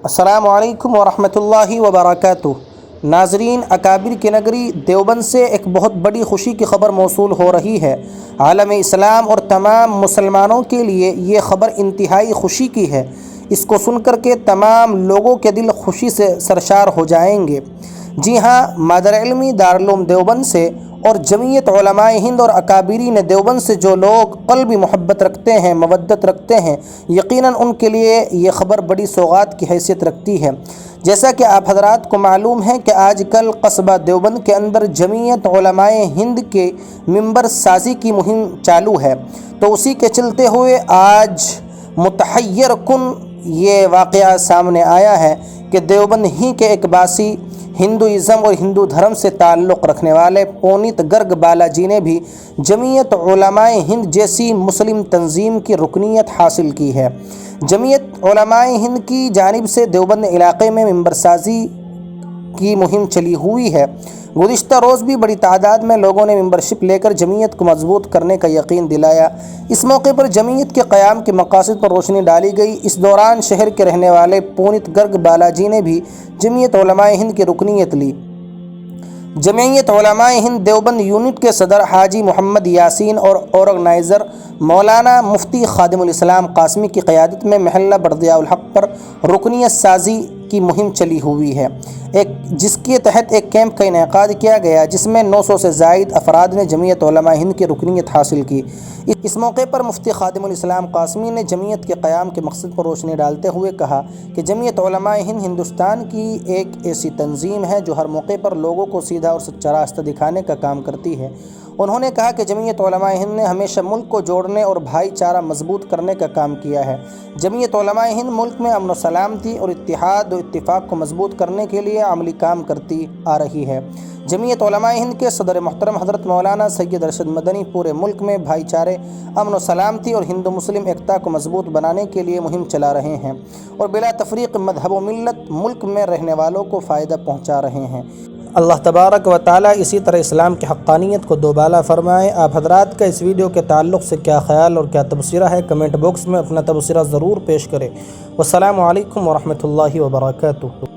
السلام علیکم ورحمۃ اللہ وبرکاتہ۔ ناظرین، اکابر کی نگری دیوبند سے ایک بہت بڑی خوشی کی خبر موصول ہو رہی ہے۔ عالم اسلام اور تمام مسلمانوں کے لیے یہ خبر انتہائی خوشی کی ہے۔ اس کو سن کر کے تمام لوگوں کے دل خوشی سے سرشار ہو جائیں گے۔ جی ہاں، مادر علمی دارالعلوم دیوبند سے اور جمعیت علماء ہند اور اکابرین دیوبند سے جو لوگ قلبی محبت رکھتے ہیں، مودت رکھتے ہیں، یقیناً ان کے لیے یہ خبر بڑی سوغات کی حیثیت رکھتی ہے۔ جیسا کہ آپ حضرات کو معلوم ہے کہ آج کل قصبہ دیوبند کے اندر جمعیت علماء ہند کے ممبر سازی کی مہم چالو ہے، تو اسی کے چلتے ہوئے آج متحیر کن یہ واقعہ سامنے آیا ہے کہ دیوبند ہی کے ایک باسی ہندوازم اور ہندو دھرم سے تعلق رکھنے والے پونیت گرگ بالا جی نے بھی جمعیت علماء ہند جیسی مسلم تنظیم کی رکنیت حاصل کی ہے۔ جمعیت علماء ہند کی جانب سے دیوبند علاقے میں ممبر سازی کی مہم چلی ہوئی ہے۔ گزشتہ روز بھی بڑی تعداد میں لوگوں نے ممبرشپ لے کر جمعیت کو مضبوط کرنے کا یقین دلایا۔ اس موقع پر جمعیت کے قیام کے مقاصد پر روشنی ڈالی گئی۔ اس دوران شہر کے رہنے والے پونیت گرگ بالا جی نے بھی جمعیت علماء ہند کی رکنیت لی۔ جمعیت علماء ہند دیوبند یونٹ کے صدر حاجی محمد یاسین اور آرگنائزر مولانا مفتی خادم الاسلام قاسمی کی قیادت میں محلہ بردیاء الحق پر رکنیت سازی کی مہم چلی ہوئی ہے، جس کے تحت ایک کیمپ کا انعقاد کیا گیا، جس میں 900 سے زائد افراد نے جمعیت علماء ہند کی رکنیت حاصل کی۔ اس موقع پر مفتی خادم الاسلام قاسمی نے جمعیت کے قیام کے مقصد پر روشنی ڈالتے ہوئے کہا کہ جمعیت علماء ہند ہندوستان کی ایک ایسی تنظیم ہے جو ہر موقع پر لوگوں کو سیدھا اور سچا راستہ دکھانے کا کام کرتی ہے۔ انہوں نے کہا کہ جمعیت علماء ہند نے ہمیشہ ملک کو جوڑنے اور بھائی چارہ مضبوط کرنے کا کام کیا ہے۔ جمعیت علماء ہند ملک میں امن و سلامتی اور اتحاد و اتفاق کو مضبوط کرنے کے لیے عملی کام کرتی آ رہی ہے۔ جمعیت علماء ہند کے صدر محترم حضرت مولانا سید ارشد مدنی پورے ملک میں بھائی چارے، امن و سلامتی اور ہندو مسلم ایکتا کو مضبوط بنانے کے لیے مہم چلا رہے ہیں اور بلا تفریق مذہب و ملت ملک میں رہنے والوں کو فائدہ پہنچا رہے ہیں۔ اللہ تبارک و تعالیٰ اسی طرح اسلام کی حقانیت کو دوبالا فرمائے۔ آپ حضرات کا اس ویڈیو کے تعلق سے کیا خیال اور کیا تبصرہ ہے، کمنٹ باکس میں اپنا تبصرہ ضرور پیش کریں۔ والسلام علیکم ورحمۃ اللہ وبرکاتہ۔